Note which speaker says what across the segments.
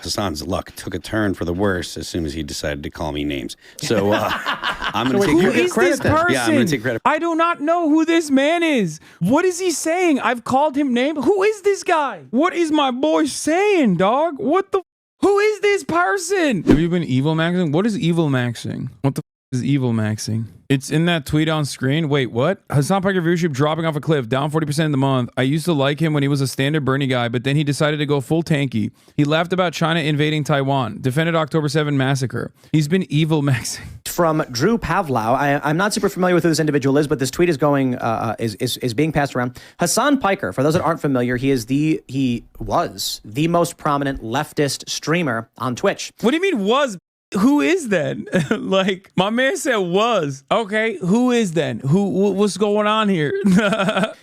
Speaker 1: Hasan's luck took a turn for the worse as soon as he decided to call me names. So I'm going to
Speaker 2: Who
Speaker 1: take
Speaker 2: is this person?
Speaker 1: Yeah, I'm going to take credit.
Speaker 2: I do not know who this man is. What is he saying? I've called him names. Who is this guy? What is my boy saying, dog? What the? Who is this person? Have you been evil maxing? What is evil maxing? What the is evil maxing? It's in that tweet on screen. Wait, what? Hasan Piker viewership dropping off a cliff, down 40% in the month. I used to like him when he was a standard Bernie guy, but then he decided to go full tanky. He laughed about China invading Taiwan, defended October 7 massacre. He's been evil maxing.
Speaker 3: From Drew Pavlau. I'm not super familiar with who this individual is, but this tweet is going is being passed around. Hasan Piker, for those that aren't familiar, he was the most prominent leftist streamer on Twitch.
Speaker 2: What do you mean was? Who is then? Like, my man said was. Okay, who is then? What's going on here?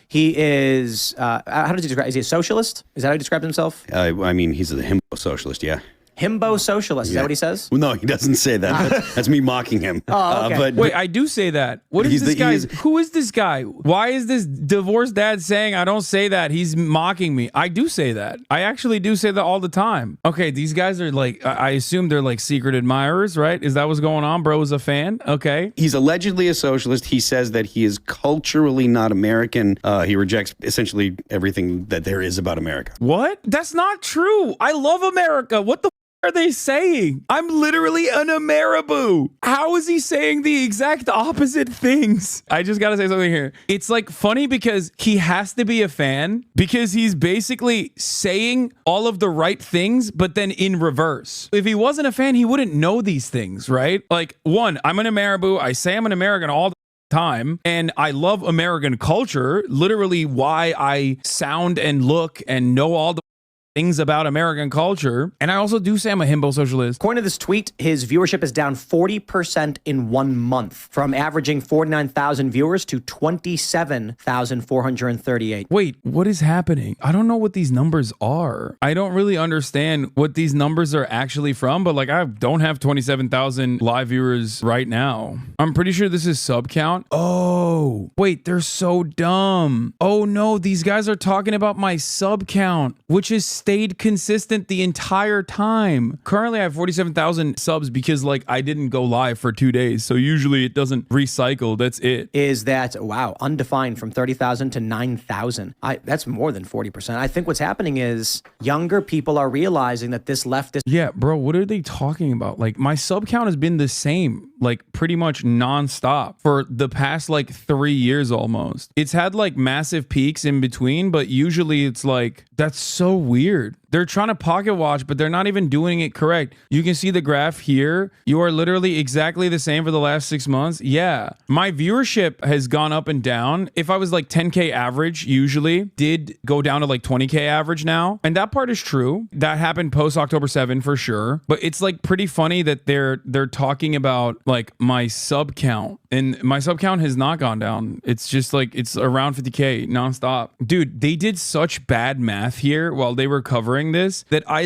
Speaker 3: He is, how does he describe? Is he a socialist? Is that how he describes himself?
Speaker 1: I mean, he's a himbo socialist, yeah.
Speaker 3: Himbo socialist, is that what he says?
Speaker 1: Well, no, he doesn't say that. That's me mocking him.
Speaker 3: Oh, okay.
Speaker 1: But
Speaker 2: Wait, I do say that. What is this guy? Who is this guy? Why is this divorced dad saying I don't say that? He's mocking me. I do say that. I actually do say that all the time. Okay, these guys are like, I assume they're like secret admirers, right? Is that what's going on? Bro is a fan? Okay.
Speaker 1: He's allegedly a socialist. He says that he is culturally not American. He rejects essentially everything that there is about America.
Speaker 2: What? That's not true. I love America. What the are they saying? I'm literally an Ameriboo. How is he saying the exact opposite things? I just gotta say something here. It's like funny because he has to be a fan because he's basically saying all of the right things, but then in reverse. If he wasn't a fan, he wouldn't know these things, right? Like, one, I'm an Ameriboo. I say I'm an American all the time, and I love American culture, literally why I sound and look and know all the things about American culture. And I also do say I'm a himbo socialist.
Speaker 3: According to this tweet, his viewership is down 40% in 1 month, from averaging 49,000 viewers to 27,438.
Speaker 2: Wait, what is happening? I don't know what these numbers are. I don't really understand what these numbers are actually from, but like I don't have 27,000 live viewers right now. I'm pretty sure this is sub count. Oh, wait, they're so dumb. Oh no, these guys are talking about my sub count, which is stayed consistent the entire time. Currently I have 47,000 subs because like I didn't go live for 2 days. So usually it doesn't recycle. That's it.
Speaker 3: Is that, wow, undefined from 30,000 to 9,000. That's more than 40%. I think what's happening is younger people are realizing that this leftist.
Speaker 2: Yeah, bro, what are they talking about? Like my sub count has been the same, like pretty much nonstop for the past like 3 years almost. It's had like massive peaks in between, but usually it's like, that's so weird. They're trying to pocket watch, but they're not even doing it correct. You can see the graph here. You are literally exactly the same for the last 6 months. Yeah. My viewership has gone up and down. If I was like 10K average, usually did go down to like 20K average now. And that part is true. That happened post October 7 for sure. But it's like pretty funny that they're talking about like my sub count, and my sub count has not gone down. It's just like, it's around 50K nonstop. Dude, they did such bad math here while they were covering this that I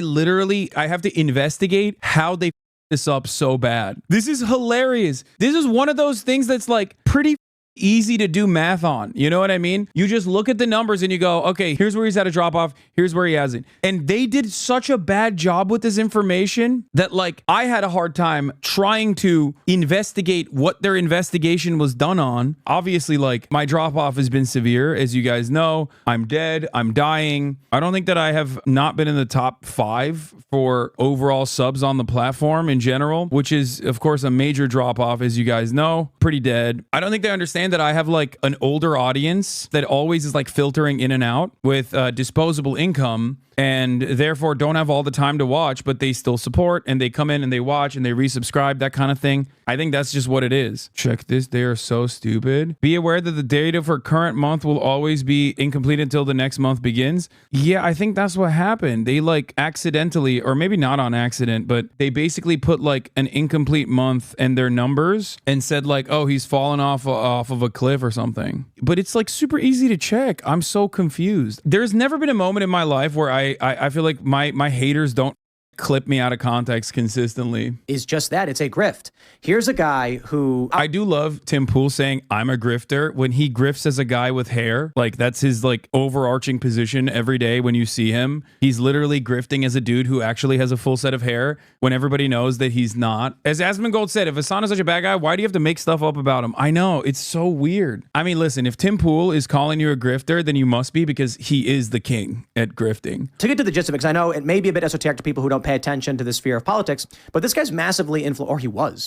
Speaker 2: have to investigate how they this up so bad. This is hilarious. This is one of those things that's like pretty easy to do math on. You know what I mean? You just look at the numbers and you go, okay, here's where he's had a drop off. Here's where he hasn't. And they did such a bad job with this information that like I had a hard time trying to investigate what their investigation was done on. Obviously, like my drop off has been severe. As you guys know, I'm dead. I'm dying. I don't think that I have not been in the top 5 for overall subs on the platform in general, which is of course a major drop off. As you guys know, pretty dead. I don't think they understand that I have like an older audience that always is like filtering in and out with disposable income, and therefore don't have all the time to watch, but they still support and they come in and they watch and they resubscribe, that kind of thing. I think that's just what it is. Check this. They are so stupid. Be aware that the data for current month will always be incomplete until the next month begins. Yeah, I think that's what happened. They like accidentally, or maybe not on accident, but they basically put like an incomplete month in their numbers and said like, oh, he's fallen off of a cliff or something. But it's like super easy to check. I'm so confused. There's never been a moment in my life where I feel like my haters don't clip me out of context consistently.
Speaker 3: Is just that. It's a grift. Here's a guy who
Speaker 2: I do love Tim Pool saying I'm a grifter when he grifts as a guy with hair. Like that's his like overarching position every day when you see him. He's literally grifting as a dude who actually has a full set of hair when everybody knows that he's not. As Asmongold said, if Hasan is such a bad guy, why do you have to make stuff up about him? I know, it's so weird. I mean, listen, if Tim Pool is calling you a grifter, then you must be, because he is the king at grifting.
Speaker 3: To get to the gist of it, because I know it may be a bit esoteric to people who don't pay attention to the sphere of politics, but this guy's massively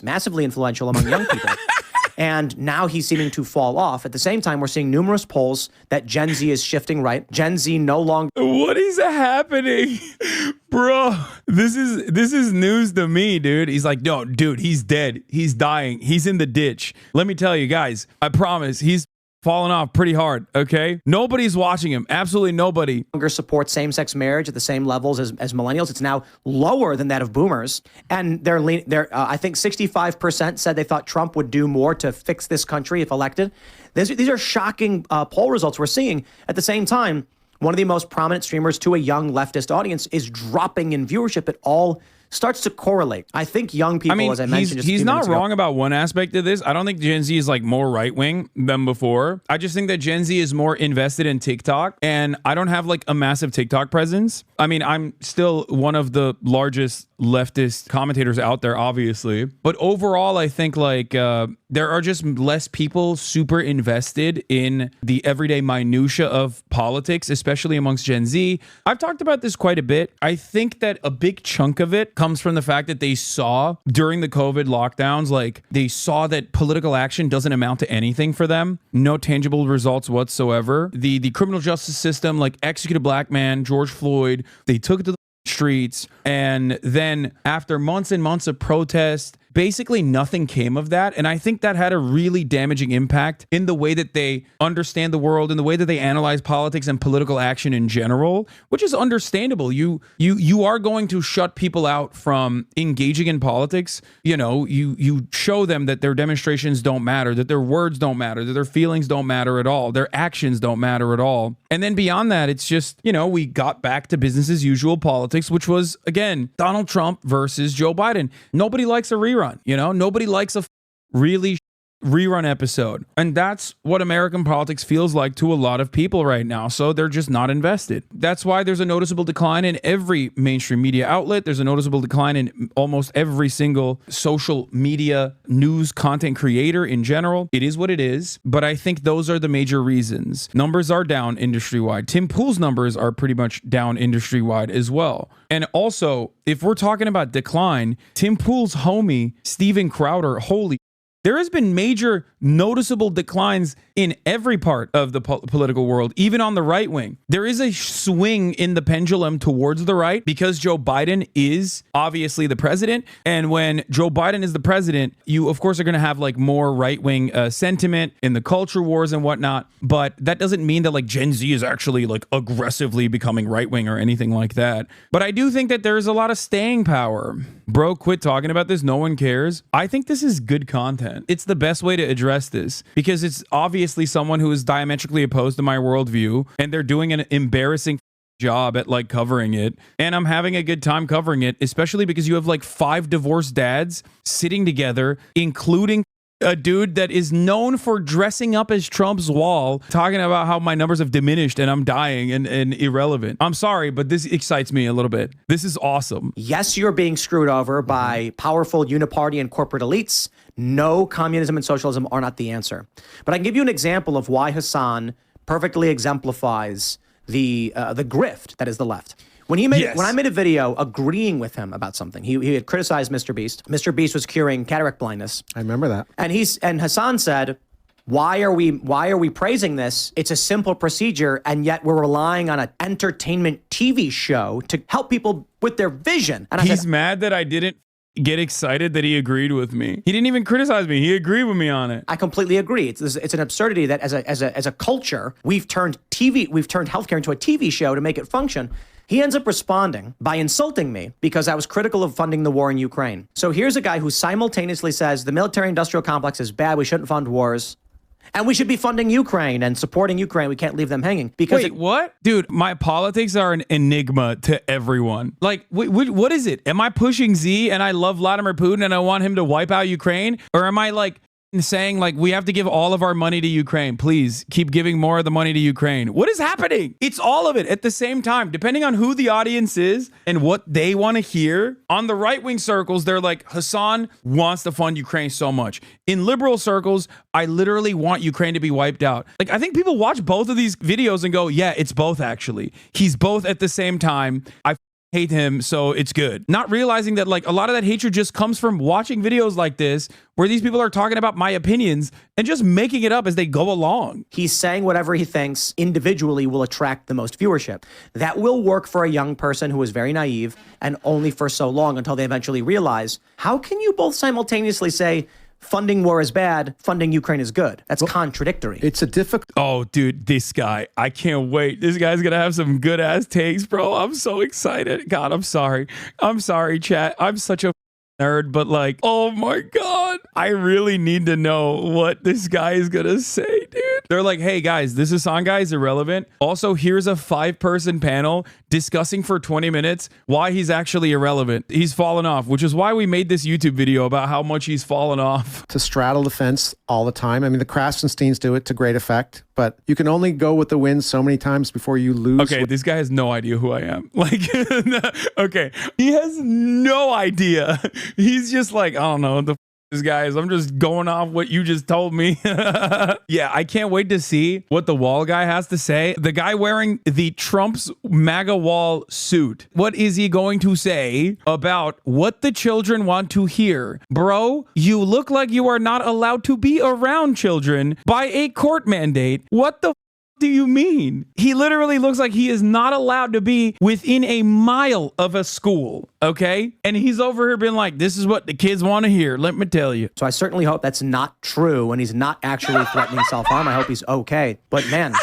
Speaker 3: massively influential among young people. And now he's seeming to fall off. At the same time, we're seeing numerous polls that Gen Z is shifting right. Gen Z no longer...
Speaker 2: What is happening? Bro, this is news to me, dude. He's like, no, dude, he's dead. He's dying. He's in the ditch. Let me tell you guys, I promise, he's falling off pretty hard, okay? Nobody's watching him. Absolutely nobody.
Speaker 3: Support same-sex marriage at the same levels as millennials. It's now lower than that of boomers. And I think 65% said they thought Trump would do more to fix this country if elected. These are shocking poll results we're seeing. At the same time, one of the most prominent streamers to a young leftist audience is dropping in viewership. It all starts to correlate. I think young people, as I mentioned,
Speaker 2: he's not wrong about one aspect of this. I don't think Gen Z is like more right-wing than before. I just think that Gen Z is more invested in TikTok, and I don't have like a massive TikTok presence. I mean, I'm still one of the largest leftist commentators out there, obviously, but overall, I think like there are just less people super invested in the everyday minutia of politics, especially amongst Gen Z. I've talked about this quite a bit. I think that a big chunk of it comes from the fact that they saw during the COVID lockdowns, like they saw that political action doesn't amount to anything for them. No tangible results whatsoever. The criminal justice system, like executed a black man, George Floyd, they took it to the streets. And then after months and months of protest, basically nothing came of that. And I think that had a really damaging impact in the way that they understand the world, in the way that they analyze politics and political action in general, which is understandable. You are going to shut people out from engaging in politics. You know, you show them that their demonstrations don't matter, that their words don't matter, that their feelings don't matter at all, their actions don't matter at all. And then beyond that, it's just, you know, we got back to business as usual politics, which was, again, Donald Trump versus Joe Biden. Nobody likes a rerun. You know, nobody likes a really rerun episode. And that's what American politics feels like to a lot of people right now. So they're just not invested. That's why there's a noticeable decline in every mainstream media outlet. There's a noticeable decline in almost every single social media news content creator in general. It is what it is. But I think those are the major reasons. Numbers are down industry-wide. Tim Pool's numbers are pretty much down industry-wide as well. And also, if we're talking about decline, Tim Pool's homie, Steven Crowder, there has been major noticeable declines in every part of the political world, even on the right wing. There is a swing in the pendulum towards the right because Joe Biden is obviously the president. And when Joe Biden is the president, you, of course, are going to have like more right wing sentiment in the culture wars and whatnot. But that doesn't mean that like Gen Z is actually like aggressively becoming right wing or anything like that. But I do think that there's a lot of staying power. Bro, quit talking about this. No one cares. I think this is good content. It's the best way to address this because it's obviously someone who is diametrically opposed to my worldview, and they're doing an embarrassing job at like covering it. And I'm having a good time covering it, especially because you have like 5 divorced dads sitting together, including a dude that is known for dressing up as Trump's wall, talking about how my numbers have diminished and I'm dying and irrelevant. I'm sorry, but this excites me a little bit. This is awesome.
Speaker 3: Yes, you're being screwed over by powerful uniparty and corporate elites. No, communism and socialism are not the answer. But I can give you an example of why Hasan perfectly exemplifies the grift that is the left. When I made a video agreeing with him about something, he had criticized Mr. Beast. Mr. Beast was curing cataract blindness.
Speaker 4: I remember that.
Speaker 3: And Hasan said, why are we praising this? It's a simple procedure, and yet we're relying on an entertainment TV show to help people with their vision. And
Speaker 2: he's mad that I didn't get excited that he agreed with me. He didn't even criticize me. He agreed with me on it.
Speaker 3: I completely agree. It's an absurdity that as a culture, we've turned healthcare into a TV show to make it function. He ends up responding by insulting me because I was critical of funding the war in Ukraine. So here's a guy who simultaneously says the military-industrial complex is bad, we shouldn't fund wars, And we should be funding Ukraine and supporting Ukraine. We can't leave them hanging because
Speaker 2: Wait, what? Dude, my politics are an enigma to everyone. Like, what is it? Am I pushing Z and I love Vladimir Putin and I want him to wipe out Ukraine? Or am I like saying like we have to give all of our money to Ukraine? Please keep giving more of the money to Ukraine. What is happening? It's all of it at the same time, depending on who the audience is and what they want to hear. On the right-wing circles, they're like, Hasan wants to fund Ukraine so much. In liberal circles, I literally want Ukraine to be wiped out. Like, I think people watch both of these videos and go, yeah, it's both actually. He's both at the same time. I hate him, so it's good. Not realizing that like a lot of that hatred just comes from watching videos like this where these people are talking about my opinions and just making it up as they go along.
Speaker 3: he's saying whatever he thinks individually will attract the most viewership. That will work for a young person who is very naive and only for so long until they eventually realize, how can you both simultaneously say funding war is bad, funding Ukraine is good? That's contradictory.
Speaker 4: It's a difficult.
Speaker 2: Oh, dude, this guy. I can't wait. This guy's going to have some good ass takes, bro. I'm so excited. God, I'm sorry. I'm sorry, chat. I'm such a nerd, but like, oh my God. I really need to know what this guy is going to say, dude. They're like, hey guys, this Hasan guy is irrelevant. Also, here's a 5-person panel discussing for 20 minutes why he's actually irrelevant. He's fallen off, which is why we made this YouTube video about how much he's fallen off.
Speaker 4: To straddle the fence all the time. I mean, the Krasensteins do it to great effect, but you can only go with the wind so many times before you lose.
Speaker 2: Okay, this guy has no idea who I am. Like, okay, he has no idea. He's just like, I don't know, the this guys, I'm just going off what you just told me. Yeah, I can't wait to see what the wall guy has to say. The guy wearing the Trump's MAGA wall suit. What is he going to say about what the children want to hear? Bro, you look like you are not allowed to be around children by a court mandate. What the do you mean? He literally looks like he is not allowed to be within a mile of a school, okay? And he's over here being like, this is what the kids want to hear, let me tell you.
Speaker 3: So I certainly hope that's not true and he's not actually threatening self-harm. I hope he's okay. But man,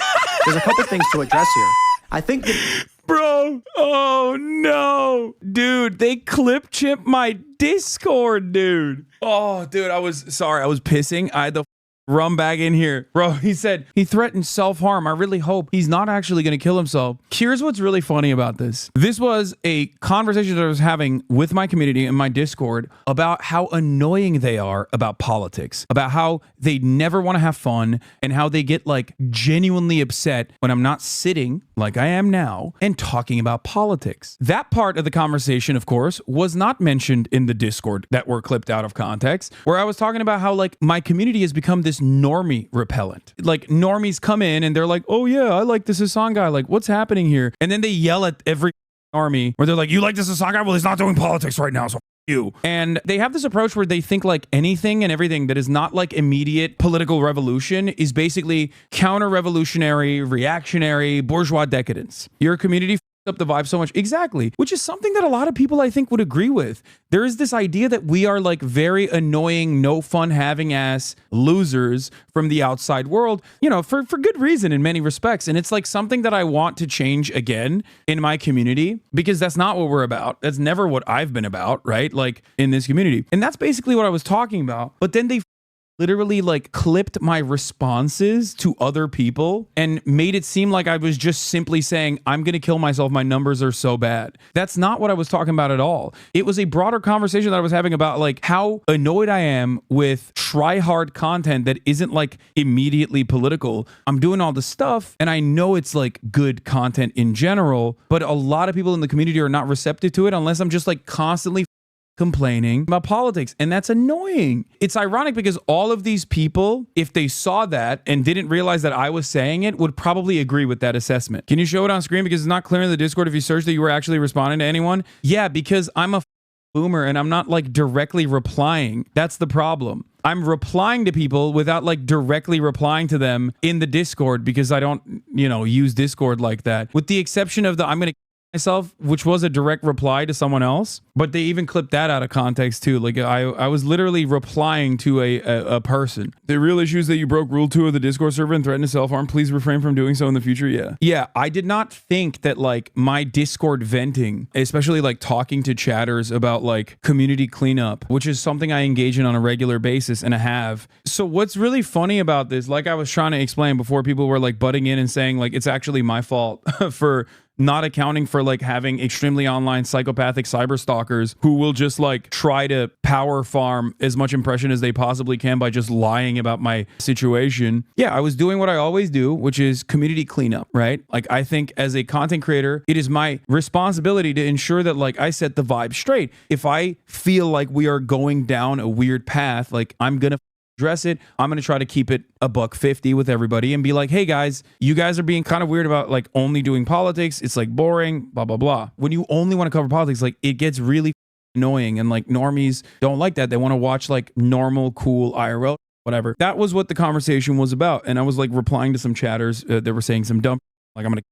Speaker 3: there's a couple things to address here. I think that...
Speaker 2: Bro, oh no. Dude, they clip chipped my Discord, dude. Oh, dude, I was pissing. I had the rum bag in here. Bro, he said he threatened self-harm. I really hope he's not actually going to kill himself. Here's what's really funny about this. This was a conversation that I was having with my community in my Discord about how annoying they are about politics, about how they never want to have fun and how they get like genuinely upset when I'm not sitting like I am now and talking about politics. That part of the conversation, of course, was not mentioned in the Discord that were clipped out of context, where I was talking about how like my community has become this normie repellent. Like normies come in and they're like, oh yeah, I like this Hasan guy. Like, what's happening here? And then they yell at every army where they're like, you like this Hasan guy? Well, he's not doing politics right now, so you. And they have this approach where they think like anything and everything that is not like immediate political revolution is basically counter-revolutionary, reactionary, bourgeois decadence. Your community up the vibe so much. Exactly. Which is something that a lot of people I think would agree with. There is this idea that we are like very annoying, no fun having ass losers from the outside world, you know, for good reason in many respects. And it's like something that I want to change again in my community, because that's not what we're about. That's never what I've been about, right? Like in this community. And that's basically what I was talking about. But then they literally like clipped my responses to other people and made it seem like I was just simply saying, I'm going to kill myself. My numbers are so bad. That's not what I was talking about at all. It was a broader conversation that I was having about like how annoyed I am with try hard content that isn't like immediately political. I'm doing all the stuff and I know it's like good content in general, but a lot of people in the community are not receptive to it unless I'm just like constantly complaining about politics, and that's annoying. It's ironic because all of these people, if they saw that and didn't realize that I was saying it, would probably agree with that assessment. Can you show it on screen? Because it's not clear in the Discord if you search that you were actually responding to anyone. Yeah, because I'm a boomer and I'm not like directly replying. That's the problem. I'm replying to people without like directly replying to them in the Discord because I don't, you know, use Discord like that. With the exception of the I'm going to myself, which was a direct reply to someone else, but they even clipped that out of context too. Like I was literally replying to a person. The real issue is that you broke rule 2 of the Discord server and threatened to self-harm. Please refrain from doing so in the future. Yeah, I did not think that like my Discord venting, especially like talking to chatters about like community cleanup, which is something I engage in on a regular basis and I have So what's really funny about this, like I was trying to explain before, people were like butting in and saying like it's actually my fault for not accounting for like having extremely online psychopathic cyber stalkers who will just like try to power farm as much impression as they possibly can by just lying about my situation. Yeah, I was doing what I always do, which is community cleanup, right? Like I think as a content creator, it is my responsibility to ensure that like I set the vibe straight. If I feel like we are going down a weird path, like I'm gonna address it. I'm going to try to keep it $150 with everybody and be like, hey guys, you guys are being kind of weird about like only doing politics. It's like boring, blah, blah, blah. When you only want to cover politics, like it gets really annoying, and like normies don't like that. They want to watch like normal, cool IRL, whatever. That was what the conversation was about. And I was like replying to some chatters that were saying some dumb, like I'm going to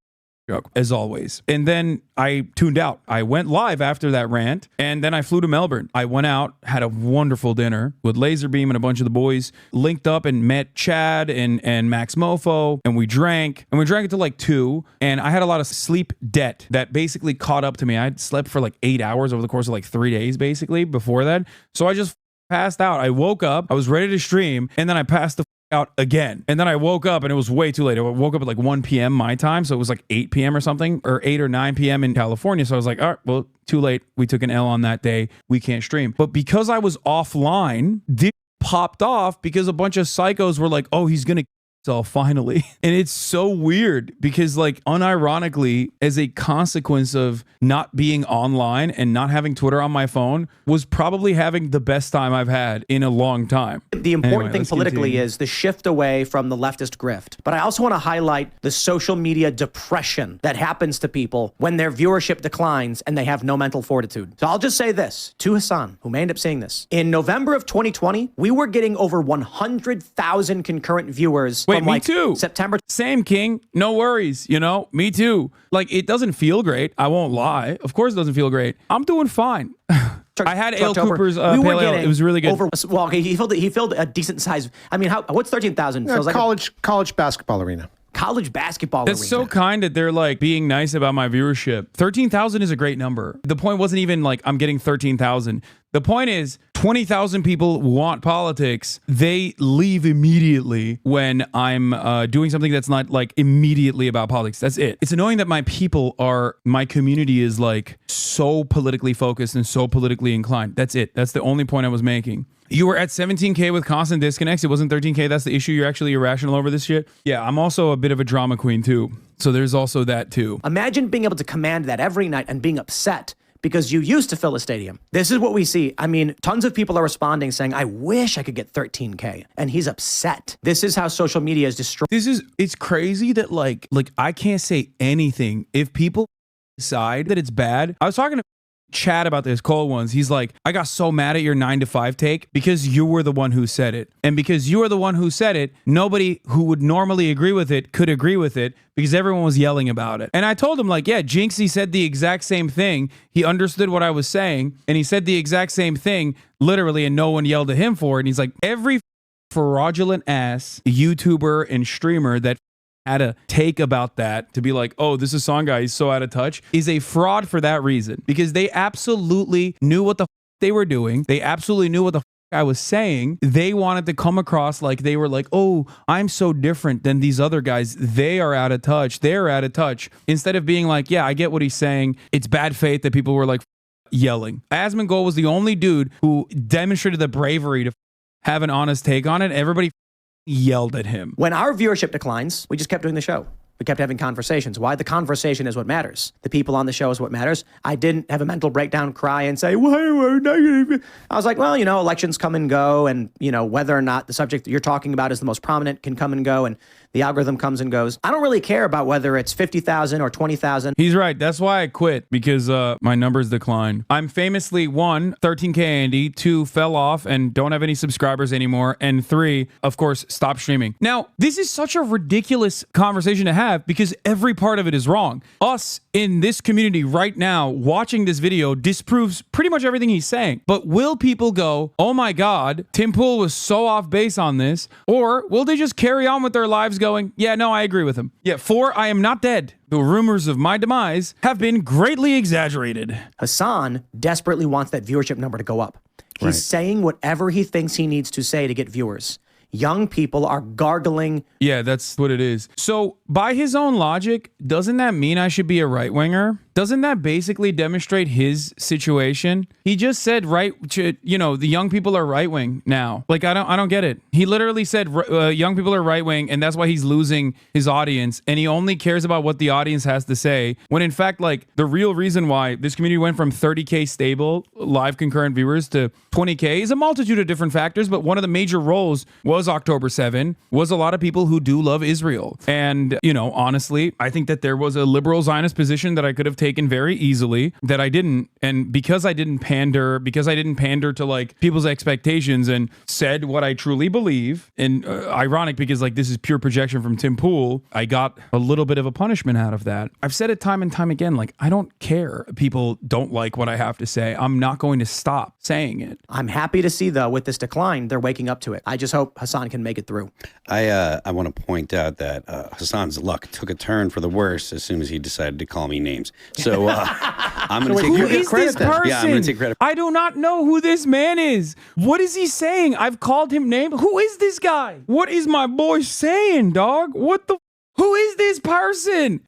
Speaker 2: joke, as always. And then I tuned out. I went live after that rant, and then I flew to Melbourne. I went out, had a wonderful dinner with Laserbeam and a bunch of the boys, linked up and met Chad and Max Mofo, and we drank until like 2, and I had a lot of sleep debt that basically caught up to me. I slept for like 8 hours over the course of like 3 days basically before that. So I just passed out. I woke up, I was ready to stream, and then I passed the out again. And then I woke up and it was way too late. I woke up at like 1 p.m. my time. So it was like 8 p.m. or something, or 8 or 9 p.m. in California. So I was like, all right, well, too late. We took an L on that day. We can't stream. But because I was offline, this popped off because a bunch of psychos were like, oh, he's going to so finally. And it's so weird because like unironically, as a consequence of not being online and not having Twitter on my phone, was probably having the best time I've had in a long time.
Speaker 3: The important thing politically is the shift away from the leftist grift. But I also want to highlight the social media depression that happens to people when their viewership declines and they have no mental fortitude. So I'll just say this to Hasan, who may end up seeing this. In November of 2020, we were getting over 100,000 concurrent viewers.
Speaker 2: Wait, me too.
Speaker 3: September.
Speaker 2: Same, King. No worries. You know, me too. Like, it doesn't feel great. I won't lie. Of course it doesn't feel great. I'm doing fine. I had Ale Cooper's Pale Ale. It was really good.
Speaker 3: Well, okay, he filled a decent size. I mean, what's 13,000?
Speaker 4: Yeah, college basketball arena.
Speaker 3: College basketball
Speaker 2: That's
Speaker 3: arena.
Speaker 2: so kind that they're like being nice about my viewership. 13,000 is a great number. The point wasn't even like I'm getting 13,000. The point is 20,000 people want politics. They leave immediately when I'm doing something that's not like immediately about politics. That's it. It's annoying that my community is like so politically focused and so politically inclined. That's it. That's the only point I was making. You were at 17K with constant disconnects. It wasn't 13K. That's the issue. You're actually irrational over this shit. Yeah, I'm also a bit of a drama queen too. So there's also that too.
Speaker 3: Imagine being able to command that every night and being upset because you used to fill a stadium. This is what we see. I mean, tons of people are responding saying, I wish I could get 13K. And he's upset. This is how social media is destroyed.
Speaker 2: It's crazy that like I can't say anything if people decide that it's bad. I was talking to Chad about this cold ones. He's like, I got so mad at your 9 to 5 take because you were the one who said it. And because you were the one who said it, nobody who would normally agree with it could agree with it because everyone was yelling about it. And I told him like, yeah, Jinxie said the exact same thing. He understood what I was saying and he said the exact same thing literally and no one yelled at him for it. And he's like, every fraudulent ass YouTuber and streamer that had a take about that to be like, oh, this is song guy, he's so out of touch, is a fraud for that reason. Because they absolutely knew what the they were doing. They absolutely knew what the I was saying. They wanted to come across like they were like, oh, I'm so different than these other guys. They are out of touch. They're out of touch. Instead of being like, yeah, I get what he's saying. It's bad faith that people were like yelling. Asmongold was the only dude who demonstrated the bravery to have an honest take on it. Everybody yelled at him.
Speaker 3: When our viewership declines, we just kept doing the show. We kept having conversations. Why? The conversation is what matters. The people on the show is what matters. I didn't have a mental breakdown, cry, and say, why are we negative? I was like, well, you know, elections come and go, and, you know, whether or not the subject that you're talking about is the most prominent can come and go, and the algorithm comes and goes. I don't really care about whether it's 50,000 or 20,000.
Speaker 2: He's right. That's why I quit, because my numbers decline. I'm famously 1, 13K Andy, 2, fell off and don't have any subscribers anymore, and 3, of course, stop streaming. Now, this is such a ridiculous conversation to have because every part of it is wrong. Us in this community right now watching this video disproves pretty much everything he's saying. But will people go, oh my God, Tim Pool was so off base on this? Or will they just carry on with their lives going, yeah, no, I agree with him. Yeah, 4, I am not dead. The rumors of my demise have been greatly exaggerated.
Speaker 3: Hasan desperately wants that viewership number to go up. He's saying whatever he thinks he needs to say to get viewers. young people are gargling.
Speaker 2: Yeah, that's what it is. So by his own logic, doesn't that mean I should be a right winger? Doesn't that basically demonstrate his situation? He just said the young people are right wing now. Like I don't get it. He literally said young people are right wing, and that's why he's losing his audience, and he only cares about what the audience has to say. When in fact, like the real reason why this community went from 30K stable live concurrent viewers to 20K is a multitude of different factors, but one of the major roles was October 7, was a lot of people who do love Israel. And, honestly, I think that there was a liberal Zionist position that I could have taken very easily that I didn't. And because I didn't pander to like people's expectations and said what I truly believe, and ironic because like this is pure projection from Tim Pool, I got a little bit of a punishment out of that. I've said it time and time again, like I don't care. People don't like what I have to say. I'm not going to stop saying it.
Speaker 3: I'm happy to see, though, with this decline, they're waking up to it. I just hope Hasan can make it through.
Speaker 1: I want to point out that Hasan's luck took a turn for the worse as soon as he decided to call me names. So I'm going to take
Speaker 2: Who
Speaker 1: credit.
Speaker 2: is this person?
Speaker 1: Yeah, I'm going to take credit.
Speaker 2: I do not know who this man is. What is he saying? I've called him name. Who is this guy? What is my boy saying, dog? Who is this person?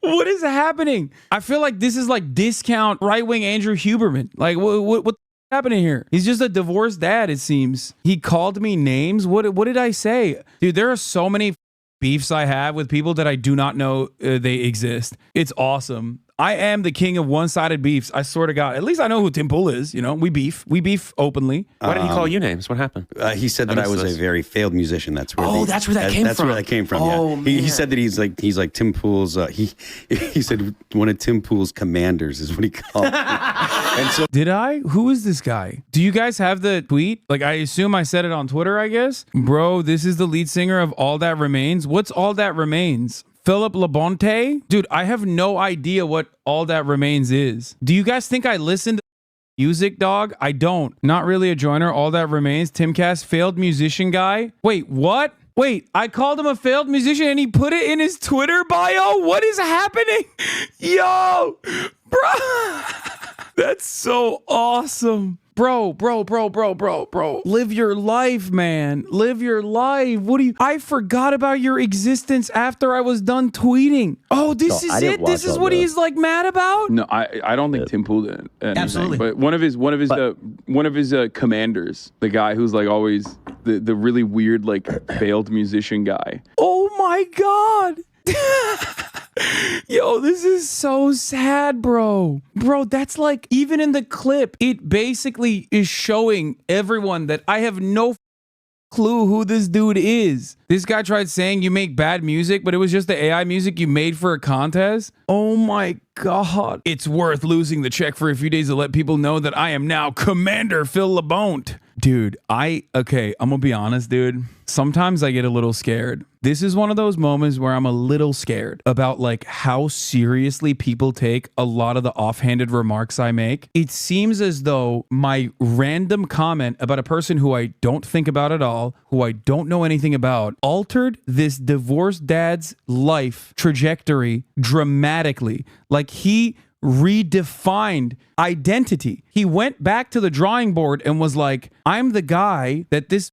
Speaker 2: What is happening? I feel like this is like discount right-wing Andrew Huberman. Like, what's happening here? He's just a divorced dad, it seems. He called me names. What did I say? Dude, there are so many beefs I have with people that I do not know they exist. It's awesome. I am the king of one-sided beefs. I swear to God. At least I know who Tim Pool is. We beef. We beef openly.
Speaker 5: Why did he call you names? What happened?
Speaker 1: He said that I was a very failed musician. That's where.
Speaker 3: That's where that came from.
Speaker 1: That's where that came from.
Speaker 3: Oh,
Speaker 1: yeah. He said that he's like Tim Pool's. He said one of Tim Pool's commanders is what he called me. And so
Speaker 2: Did I? Who is this guy? Do you guys have the tweet? Like, I assume I said it on Twitter, I guess. Bro, this is the lead singer of All That Remains. What's All That Remains? Phil Labonte? Dude, I have no idea what All That Remains is. Do you guys think I listen to music, dog? I don't. Not really a joiner. All That Remains. Timcast, failed musician guy. Wait, what? Wait, I called him a failed musician and he put it in his Twitter bio? What is happening? Yo, bro. That's so awesome. Bro. Live your life, man. Live your life. I forgot about your existence after I was done tweeting. Oh, this is it? This is what he's like mad about?
Speaker 6: No, I don't think Tim Pool did anything.
Speaker 3: Absolutely.
Speaker 6: But one of his commanders, the guy who's like always the really weird like failed musician guy.
Speaker 2: Oh my God. Yo, this is so sad, bro. Bro, that's like, even in the clip, it basically is showing everyone that I have no clue who this dude is. This guy tried saying you make bad music, but it was just the AI music you made for a contest. Oh my God. It's worth losing the check for a few days to let people know that I am now Commander Phil Labonte. Dude, I'm gonna be honest, dude. Sometimes I get a little scared. This is one of those moments where I'm a little scared about like how seriously people take a lot of the offhanded remarks I make. It seems as though my random comment about a person who I don't think about at all, who I don't know anything about, altered this divorced dad's life trajectory dramatically. Like he redefined identity. He went back to the drawing board and was like, I'm the guy that this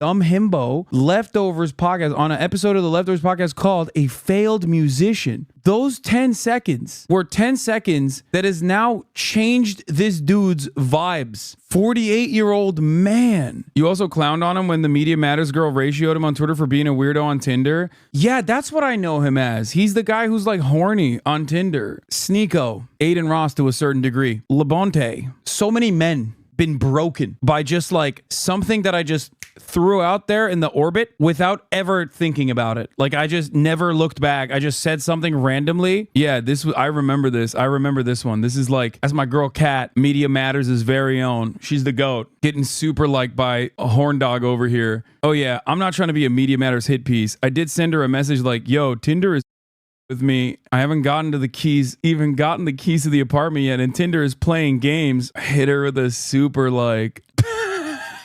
Speaker 2: dumb himbo Leftovers podcast on an episode of the Leftovers podcast called a failed musician. Those 10 seconds were 10 seconds that has now changed this dude's vibes. 48-year-old man. You also clowned on him when the Media Matters girl ratioed him on Twitter for being a weirdo on Tinder. Yeah, that's what I know him as. He's the guy who's like horny on Tinder. Sneeko, Aiden Ross to a certain degree. Labonte. So many men been broken by just like something that I just threw out there in the orbit without ever thinking about it. Like I just never looked back. I just said something randomly. Yeah, I remember this. I remember this one. This is like, as my girl Kat, Media Matters' very own. She's the GOAT. Getting super liked by a horn dog over here. Oh yeah, I'm not trying to be a Media Matters hit piece. I did send her a message like, yo, Tinder is with me. I haven't gotten the keys to the apartment yet, and Tinder is playing games. I hit her with a super like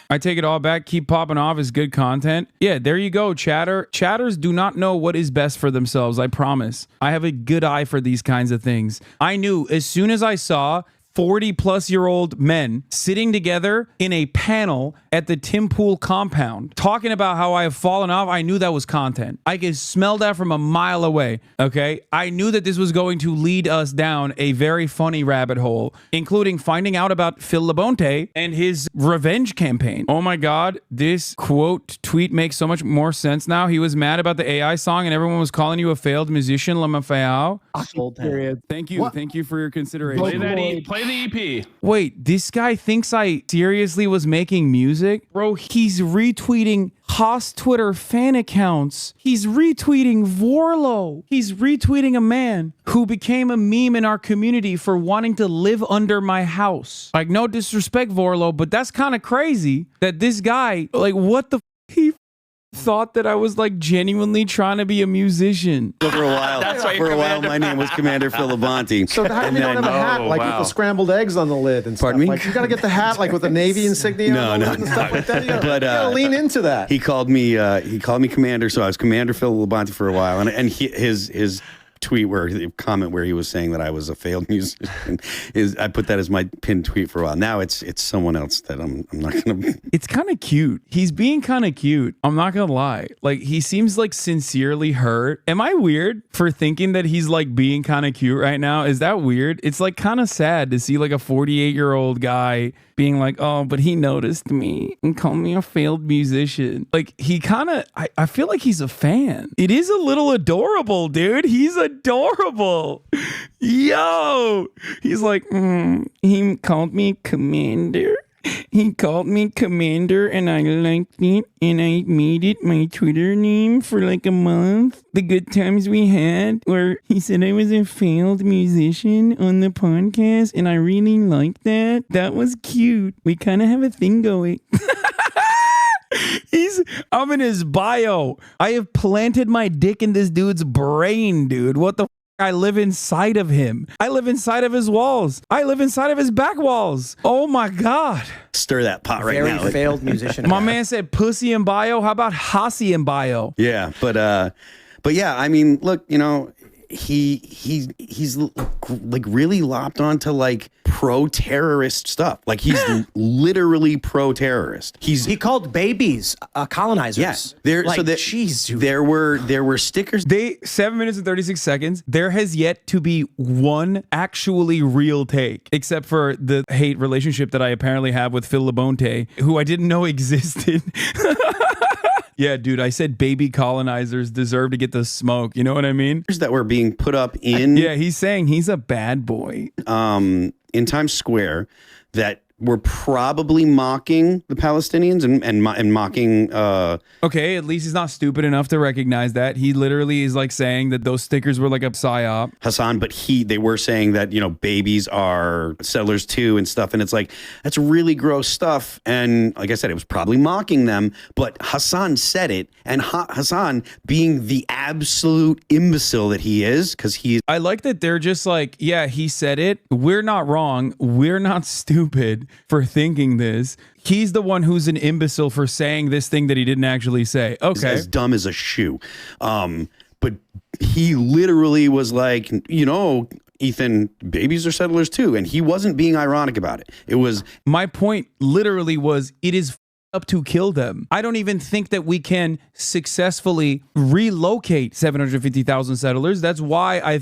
Speaker 2: I take it all back. Keep popping off is good content. Yeah, there you go, chatter. Chatters do not know what is best for themselves, I promise. I have a good eye for these kinds of things. I knew as soon as I saw 40-plus-year-old men sitting together in a panel at the Tim Pool compound talking about how I have fallen off. I knew that was content. I could smell that from a mile away. Okay. I knew that this was going to lead us down a very funny rabbit hole, including finding out about Phil Labonte and his revenge campaign. Oh my God. This quote tweet makes so much more sense now. He was mad about the AI song and everyone was calling you a failed musician. Lamafayao. Thank you. Thank you for your consideration.
Speaker 5: Play the EP.
Speaker 2: Wait, this guy thinks I seriously was making music? Bro, he's retweeting Haas Twitter fan accounts. He's retweeting Vorlo. He's retweeting a man who became a meme in our community for wanting to live under my house. Like, no disrespect, Vorlo, but that's kind of crazy that this guy, like, what the he thought that I was like genuinely trying to be a musician.
Speaker 1: For a while,
Speaker 5: That's why
Speaker 1: for a while,
Speaker 5: Commander-
Speaker 1: my name was Commander Phil Labonte.
Speaker 4: So how come you don't have a hat like with the scrambled eggs on the lid and stuff?
Speaker 1: Pardon me?
Speaker 4: Like you got to get the hat like with the Navy insignia
Speaker 1: No,
Speaker 4: on the
Speaker 1: no,
Speaker 4: lid and stuff like that. You gotta,
Speaker 1: But,
Speaker 4: you gotta lean into that.
Speaker 1: He called me Commander, so I was Commander Phil Labonte for a while, and his tweet the comment where he was saying that I was a failed musician is I put that as my pinned tweet for a while. Now it's someone else that I'm not gonna.
Speaker 2: It's kind of cute. He's being kind of cute. I'm not gonna lie. Like, he seems like sincerely hurt. Am I weird for thinking that he's like being kind of cute right now? Is that weird? It's like kind of sad to see like a 48-year-old guy being like, oh, but he noticed me and called me a failed musician. Like, he kind of, I feel like he's a fan. It is a little adorable, dude. He's adorable. Yo, he's like, he called me Commander. He called me Commander and I liked it and I made it my Twitter name for like a month. The good times we had where he said I was a failed musician on the podcast and I really liked that. That was cute. We kind of have a thing going. I'm in his bio. I have planted my dick in this dude's brain, dude. What the f? I live inside of him. I live inside of his walls. I live inside of his back walls. Oh my God.
Speaker 1: Stir that pot right
Speaker 3: Very
Speaker 1: now.
Speaker 3: failed musician.
Speaker 2: My man said pussy in bio. How about Hasi in bio?
Speaker 1: Yeah, but yeah, I mean, look, you know, he's like really lopped onto like pro-terrorist stuff. Like he's literally pro-terrorist.
Speaker 3: He called babies colonizers.
Speaker 1: Yes. There were stickers.
Speaker 2: 7 minutes and 36 seconds. There has yet to be one actually real take, except for the hate relationship that I apparently have with Phil Labonte, who I didn't know existed. Yeah, dude, I said baby colonizers deserve to get the smoke. You know what I mean?
Speaker 1: That were being put up in
Speaker 2: Yeah, he's saying he's a bad boy.
Speaker 1: in Times Square that were probably mocking the Palestinians and mocking
Speaker 2: Okay, at least he's not stupid enough to recognize that. He literally is like saying that those stickers were like a psyop.
Speaker 1: Hasan, but they were saying that, you know, babies are settlers too and stuff. And it's like, that's really gross stuff. And like I said, it was probably mocking them, but Hasan said it. And Hasan, being the absolute imbecile that he is, because he
Speaker 2: I like that they're just like, yeah, he said it. We're not wrong. We're not stupid for thinking this. He's the one who's an imbecile for saying this thing that he didn't actually say.
Speaker 1: is
Speaker 2: Okay.
Speaker 1: as dumb as a shoe. But he literally was like, you know, Ethan, babies are settlers too. And he wasn't being ironic about it. It was
Speaker 2: My point literally was it is up to kill them. I don't even think that we can successfully relocate 750,000 settlers. That's why I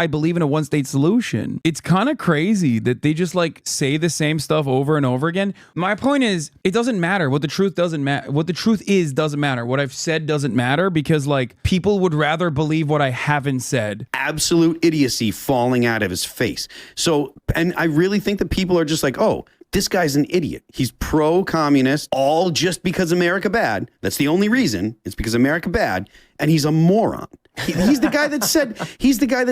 Speaker 2: believe in a one-state solution. It's kind of crazy that they just like say the same stuff over and over again. My point is, it doesn't matter. What the truth doesn't matter. What the truth is doesn't matter. What I've said doesn't matter because like people would rather believe what I haven't said.
Speaker 1: absolute idiocy falling out of his face. So, and I really think that people are just like, oh, this guy's an idiot. He's pro-communist, all just because America bad. That's the only reason. It's because America bad, and he's a moron. He's the guy that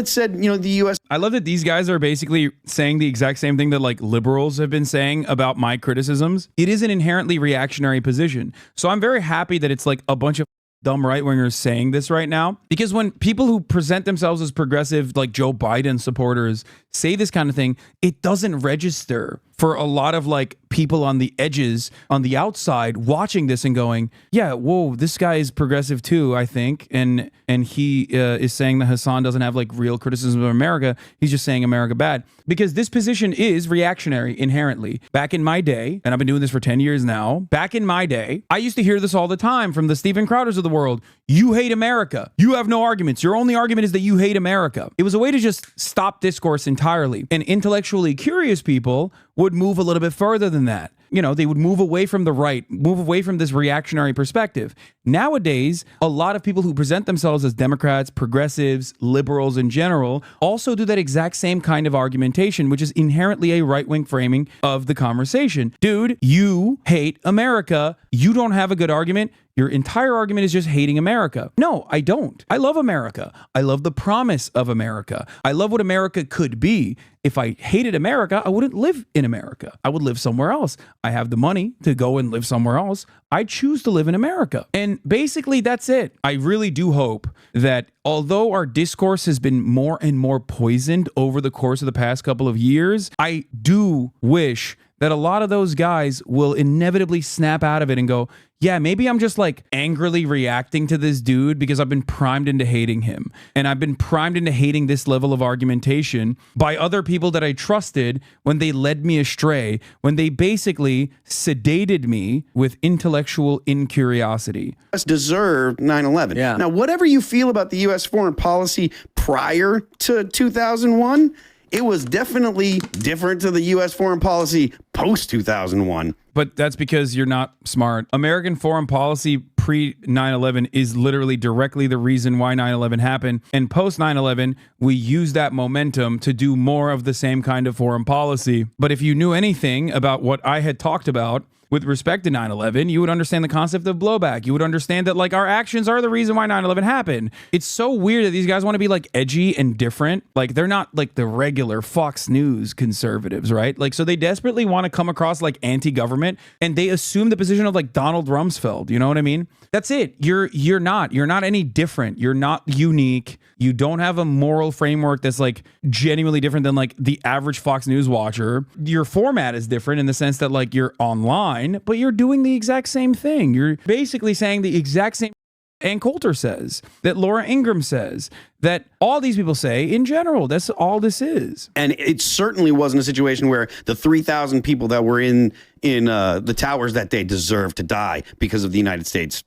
Speaker 1: said, you know, the U.S.
Speaker 2: I love that these guys are basically saying the exact same thing that like liberals have been saying about my criticisms. It is an inherently reactionary position. So I'm very happy that it's like a bunch of dumb right-wingers saying this right now, because when people who present themselves as progressive, like Joe Biden supporters, say this kind of thing, it doesn't register for a lot of like people on the edges, on the outside, watching this and going, yeah, whoa, this guy is progressive too, I think. And he is saying that Hasan doesn't have like real criticism of America. He's just saying America bad. Because this position is reactionary inherently. Back in my day, and I've been doing this for 10 years now, back in my day, I used to hear this all the time from the Steven Crowders of the world. You hate America. You have no arguments. Your only argument is that you hate America. It was a way to just stop discourse entirely. And intellectually curious people would move a little bit further than that. You know, they would move away from the right, move away from this reactionary perspective. Nowadays, a lot of people who present themselves as Democrats, progressives, liberals in general, also do that exact same kind of argumentation, which is inherently a right-wing framing of the conversation. Dude, you hate America. You don't have a good argument. Your entire argument is just hating America. No, I don't. I love America. I love the promise of America. I love what America could be. If I hated America, I wouldn't live in America. I would live somewhere else. I have the money to go and live somewhere else. I choose to live in America. And basically, that's it. I really do hope that although our discourse has been more and more poisoned over the course of the past couple of years, I do wish that a lot of those guys will inevitably snap out of it and go, yeah, maybe I'm just like angrily reacting to this dude because I've been primed into hating him. And I've been primed into hating this level of argumentation by other people that I trusted when they led me astray, when they basically sedated me with intellectual incuriosity.
Speaker 1: Deserved 9/11.
Speaker 3: Yeah.
Speaker 1: Now, whatever you feel about the U.S. foreign policy prior to 2001, it was definitely different to the U.S. foreign policy post 2001.
Speaker 2: But that's because you're not smart. American foreign policy pre 9/11 is literally directly the reason why 9/11 happened. And post 9/11, we use that momentum to do more of the same kind of foreign policy. But if you knew anything about what I had talked about with respect to 9/11, you would understand the concept of blowback. You would understand that like our actions are the reason why 9/11 happened. It's so weird that these guys want to be like edgy and different. Like they're not like the regular Fox News conservatives, right? Like, so they desperately want to come across like anti-government and they assume the position of like Donald Rumsfeld. You know what I mean? That's it. You're not any different. You're not unique. You don't have a moral framework that's like genuinely different than like the average Fox News watcher. Your format is different in the sense that like you're online, but you're doing the exact same thing. You're basically saying the exact same Ann Coulter says, that Laura Ingraham says, that all these people say in general. That's all this is.
Speaker 1: And it certainly wasn't a situation where the 3,000 people that were in the towers that day deserved to die because of the United States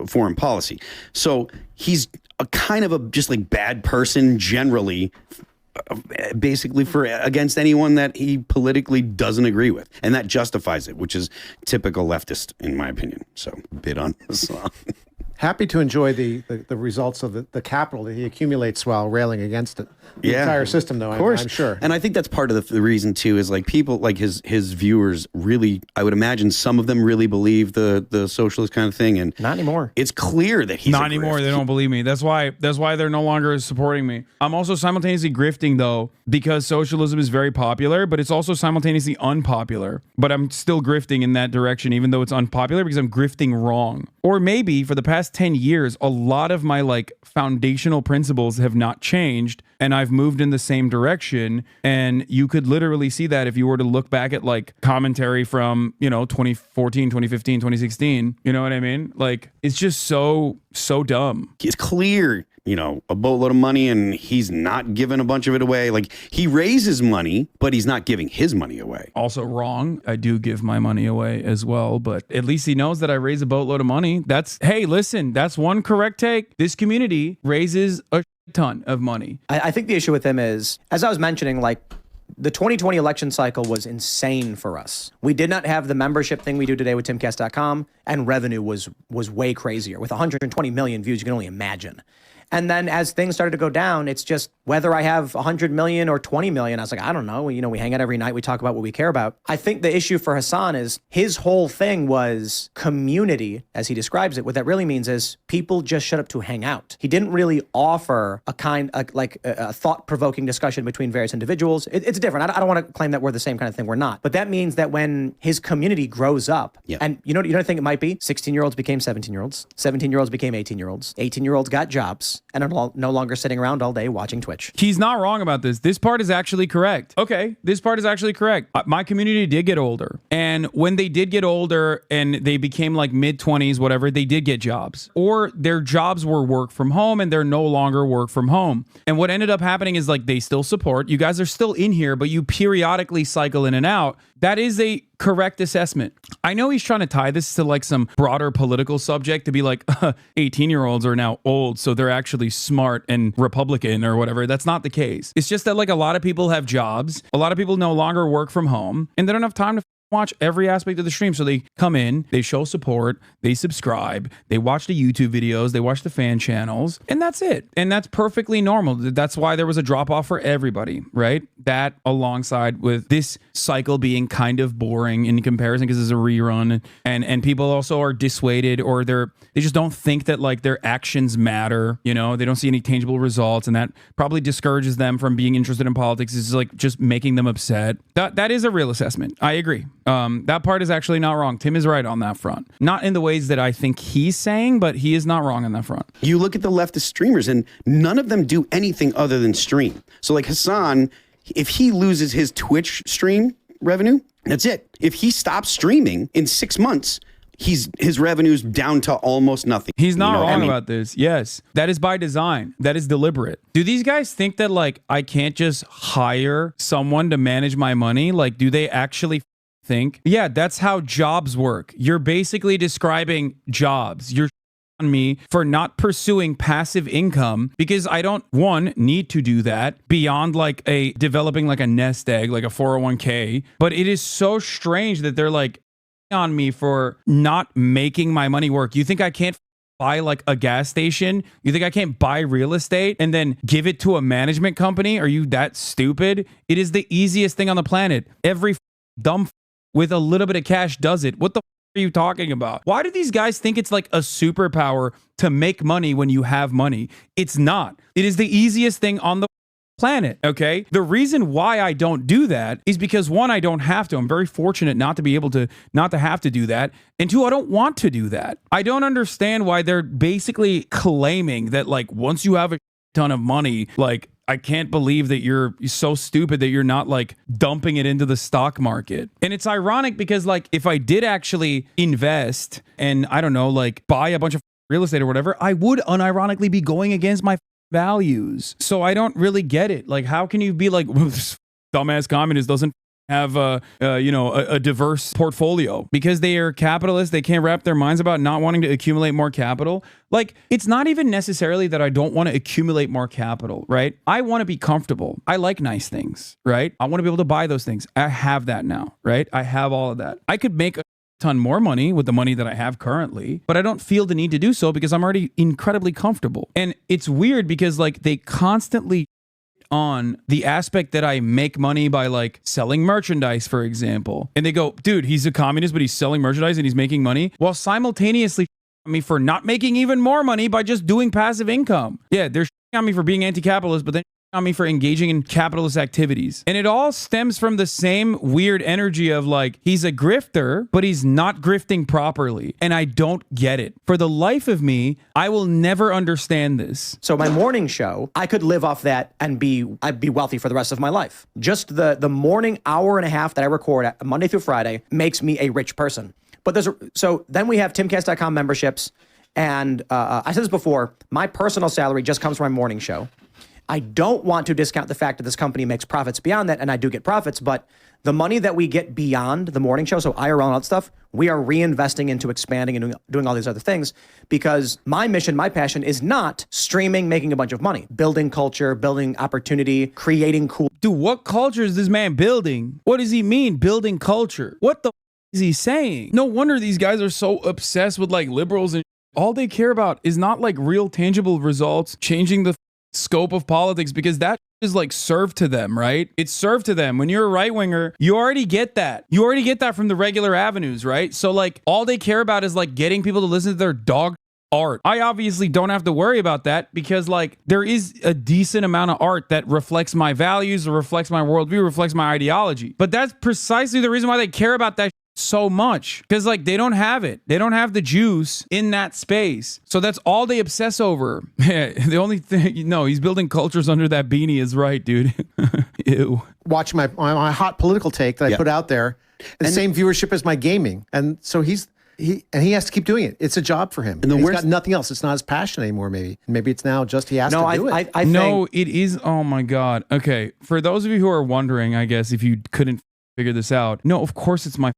Speaker 1: foreign policy. So he's a kind of a just like bad person generally, basically for against anyone that he politically doesn't agree with, and that justifies it, which is typical leftist in my opinion. So bid on Hasan.
Speaker 4: Happy to enjoy the results of the capital that he accumulates while railing against it. The entire system, though,
Speaker 1: of course.
Speaker 4: I'm sure.
Speaker 1: And I think that's part of the reason, too, is like people, like his viewers really, I would imagine some of them really believe the socialist kind of thing. And
Speaker 3: Not anymore.
Speaker 1: It's clear that he's
Speaker 2: not
Speaker 1: a
Speaker 2: anymore.
Speaker 1: grift.
Speaker 2: They don't believe me. That's why they're no longer supporting me. I'm also simultaneously grifting, though, because socialism is very popular, but it's also simultaneously unpopular. But I'm still grifting in that direction, even though it's unpopular, because I'm grifting wrong. Or maybe for the past 10 years, a lot of my like foundational principles have not changed and I've moved in the same direction. And you could literally see that if you were to look back at like commentary from, 2014, 2015, 2016, you know what I mean? Like, it's just so dumb.
Speaker 1: It's clear, a boatload of money and he's not giving a bunch of it away. Like he raises money, but he's not giving his money away.
Speaker 2: Also wrong. I do give my money away as well, but at least he knows that I raise a boatload of money. Hey, listen, that's one correct take. This community raises a ton of money.
Speaker 3: I think the issue with him is, as I was mentioning, like the 2020 election cycle was insane for us. We did not have the membership thing we do today with timcast.com, and revenue was way crazier. With 120 million views, you can only imagine. And then as things started to go down, it's just whether I have 100 million or 20 million. I was like, I don't know. We hang out every night. We talk about what we care about. I think the issue for Hasan is his whole thing was community, as he describes it. What that really means is people just shut up to hang out. He didn't really offer a thought-provoking discussion between various individuals. It's different. I don't want to claim that we're the same kind of thing. We're not. But that means that when his community grows up, and you know what I think it might be? 16-year-olds became 17-year-olds. 17-year-olds became 18-year-olds. 18-year-olds got jobs. and are no longer sitting around all day watching Twitch.
Speaker 2: He's not wrong about this. This part is actually correct. Okay, this part is actually correct. My community did get older. And when they did get older and they became like mid-20s, whatever, they did get jobs. Or their jobs were work from home and they're no longer work from home. And what ended up happening is like they still support. You guys are still in here, but you periodically cycle in and out. That is a correct assessment. I know he's trying to tie this to like some broader political subject to be like 18-year-olds are now old, so they're actually smart and Republican or whatever. That's not the case. It's just that like a lot of people have jobs. A lot of people no longer work from home and they don't have time to watch every aspect of the stream. So they come in, they show support, they subscribe, they watch the YouTube videos, they watch the fan channels, and that's it. And that's perfectly normal. That's why there was a drop off for everybody, right? That alongside with this cycle being kind of boring in comparison because it's a rerun, and people also are dissuaded or they just don't think that like their actions matter. You know, they don't see any tangible results, and that probably discourages them from being interested in politics. It's like just making them upset. That is a real assessment. I agree. That part is actually not wrong. Tim is right on that front. Not in the ways that I think he's saying, but he is not wrong on that front.
Speaker 1: You look at the leftist streamers and none of them do anything other than stream. So like Hasan, if he loses his Twitch stream revenue, that's it. If he stops streaming in 6 months, his revenue's down to almost nothing.
Speaker 2: He's not wrong about this. Yes. That is by design. That is deliberate. Do these guys think that like I can't just hire someone to manage my money? Like, do they actually think? Yeah, that's how jobs work. You're basically describing jobs. You're on me for not pursuing passive income because I don't, one, need to do that beyond like developing like a nest egg, like a 401k. But it is so strange that they're like on me for not making my money work. You think I can't buy like a gas station? You think I can't buy real estate and then give it to a management company? Are you that stupid? It is the easiest thing on the planet. Every dumb with a little bit of cash does it. What the are you talking about? Why do these guys think it's like a superpower to make money when you have money? It's not. It is the easiest thing on the planet, okay? The reason why I don't do that is because one, I don't have to. I'm very fortunate not to be able to, not to have to do that. And two, I don't want to do that. I don't understand why they're basically claiming that like once you have a ton of money, like I can't believe that you're so stupid that you're not like dumping it into the stock market. And it's ironic because like if I did actually invest and I don't know, like buy a bunch of real estate or whatever, I would unironically be going against my values. So I don't really get it. Like, how can you be like, well, this dumbass communist doesn't have a diverse portfolio because they are capitalists? They can't wrap their minds about not wanting to accumulate more capital. Like, it's not even necessarily that I don't want to accumulate more capital, right? I want to be comfortable. I like nice things, right? I want to be able to buy those things. I have that now, right? I have all of that. I could make a ton more money with the money that I have currently, but I don't feel the need to do so because I'm already incredibly comfortable. And it's weird because like they constantly on the aspect that I make money by like selling merchandise, for example. And they go, dude, he's a communist, but he's selling merchandise and he's making money, while simultaneously on me for not making even more money by just doing passive income. Yeah, they're on me for being anti-capitalist, but then on me for engaging in capitalist activities. And it all stems from the same weird energy of like, he's a grifter, but he's not grifting properly. And I don't get it. For the life of me, I will never understand this.
Speaker 3: So my morning show, I could live off that and I'd be wealthy for the rest of my life. Just the morning hour and a half that I record at Monday through Friday makes me a rich person. But so then we have timcast.com memberships. And I said this before, my personal salary just comes from my morning show. I don't want to discount the fact that this company makes profits beyond that, and I do get profits, but the money that we get beyond the morning show, so IRL and all that stuff, we are reinvesting into expanding and doing all these other things, because my mission, my passion is not streaming, making a bunch of money, building culture, building opportunity, creating cool.
Speaker 2: Dude, what culture is this man building? What does he mean, building culture? What the is he saying? No wonder these guys are so obsessed with like liberals and all they care about is not like real tangible results, changing the scope of politics, because that is like served to them, right? It's served to them. When you're a right winger, you already get that. You already get that from the regular avenues, right? So like all they care about is like getting people to listen to their dog art. I obviously don't have to worry about that because like there is a decent amount of art that reflects my values, or reflects my worldview, reflects my ideology. But that's precisely the reason why they care about that so much because like they don't have it. They don't have the juice in that space. So that's all they obsess over. The only thing, no, he's building cultures under that beanie is right, dude. Ew.
Speaker 4: Watch my hot political take that I put out there. The same viewership as my gaming. And so he has to keep doing it. It's a job for him. And he's got nothing else. It's not his passion anymore, maybe. Maybe it's now just he has to do it.
Speaker 3: I think,
Speaker 2: no, it is. Oh my God. Okay. For those of you who are wondering, I guess, if you couldn't figure this out, no, of course it's my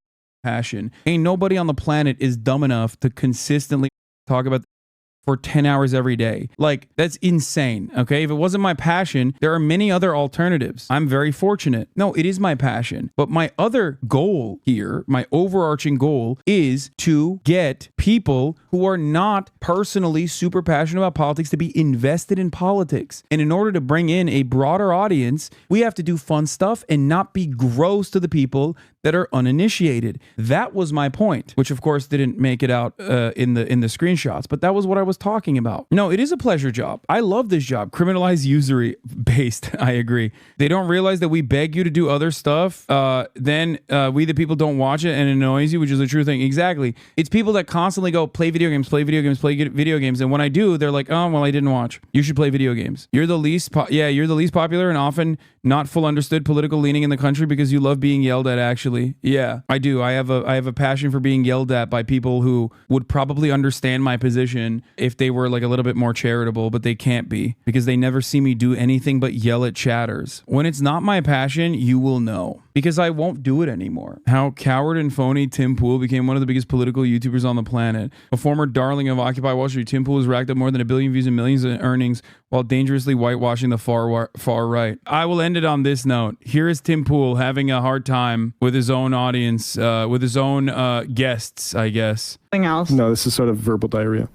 Speaker 2: passion. Ain't nobody on the planet is dumb enough to consistently talk about for 10 hours every day. Like, that's insane, okay? If it wasn't my passion, there are many other alternatives. I'm very fortunate. No, it is my passion. But my other goal here, my overarching goal, is to get people who are not personally super passionate about politics to be invested in politics. And in order to bring in a broader audience, we have to do fun stuff and not be gross to the people that are uninitiated. That was my point, which of course didn't make it out in the screenshots, but that was what I was talking about. No, it is a pleasure job. I love this job. Criminalized usury based. I agree. They don't realize that we beg you to do other stuff. Then we the people don't watch it and it annoys you, which is a true thing. Exactly. It's people that constantly go play video games, play video games, play video games, and when I do, they're like, oh well, I didn't watch. You should play video games. You're the least you're the least popular and often not full understood political leaning in the country because you love being yelled at. Actually, yeah, I do. I have a passion for being yelled at by people who would probably understand my position if they were like a little bit more charitable, but they can't be because they never see me do anything but yell at chatters. When it's not my passion, you will know because I won't do it anymore. How coward and phony Tim Pool became one of the biggest political YouTubers on the planet. A former darling of Occupy Wall Street, Tim Pool has racked up more than 1 billion views and millions in earnings while dangerously whitewashing the far right. I will end it on this note. Here is Tim Pool having a hard time with his own audience, with his own guests, I guess.
Speaker 5: Something else?
Speaker 7: No, this is sort of verbal diarrhea.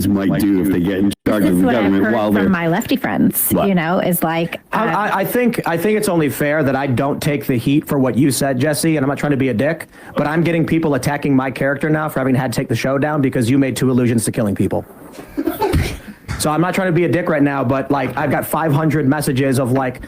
Speaker 8: Might do if they get in charge
Speaker 5: This
Speaker 8: of
Speaker 5: is
Speaker 8: the
Speaker 5: what I've
Speaker 8: government
Speaker 5: heard
Speaker 8: while
Speaker 5: from
Speaker 8: they're.
Speaker 5: my lefty friends.
Speaker 8: What?
Speaker 5: You know, is like
Speaker 3: I think it's only fair that I don't take the heat for what you said, Jesse, and I'm not trying to be a dick, but I'm getting people attacking my character now for having had to take the show down because you made 2 allusions to killing people. So I'm not trying to be a dick right now, but like I've got 500 messages of like,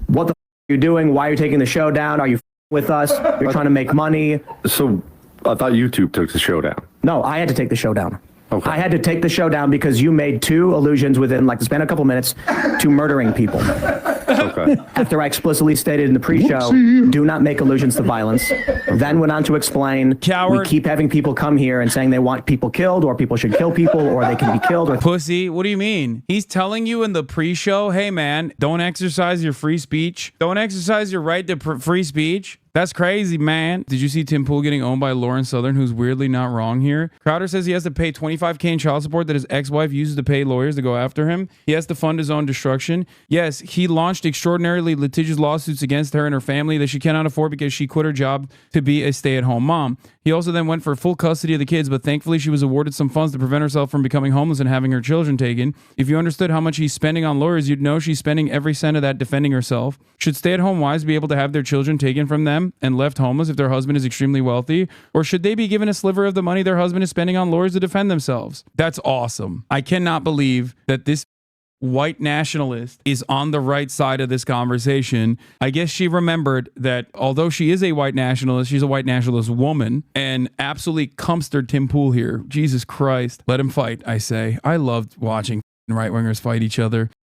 Speaker 3: what the f- are you doing? Why are you taking the show down? Are you f- with us? You're trying to make money.
Speaker 8: So I thought YouTube took the show down.
Speaker 3: No, I had to take the show down.
Speaker 8: Okay.
Speaker 3: I had to take the show down because you made 2 allusions within like the span of a couple minutes to murdering people.
Speaker 8: Okay.
Speaker 3: After I explicitly stated in the pre-show, do not make allusions to violence. Then went on to explain,
Speaker 2: Coward.
Speaker 3: we keep having people come here and saying they want people killed or people should kill people or they can be killed. Or
Speaker 2: Pussy, what do you mean? He's telling you in the pre-show, hey man, don't exercise your free speech. Don't exercise your right to free speech. That's crazy, man. Did you see Tim Pool getting owned by Lauren Southern, who's weirdly not wrong here? Crowder says he has to pay $25K in child support that his ex-wife uses to pay lawyers to go after him. He has to fund his own destruction. Yes, he launched extraordinarily litigious lawsuits against her and her family that she cannot afford because she quit her job to be a stay-at-home mom. He also then went for full custody of the kids, but thankfully she was awarded some funds to prevent herself from becoming homeless and having her children taken. If you understood how much he's spending on lawyers, you'd know she's spending every cent of that defending herself. Should stay-at-home wives be able to have their children taken from them and left homeless if their husband is extremely wealthy? Or should they be given a sliver of the money their husband is spending on lawyers to defend themselves? That's awesome. I cannot believe that this white nationalist is on the right side of this conversation. I guess she remembered that although she is a white nationalist, she's a white nationalist woman and absolutely cumstered Tim Pool here. Jesus Christ. Let him fight, I say. I loved watching right-wingers fight each other.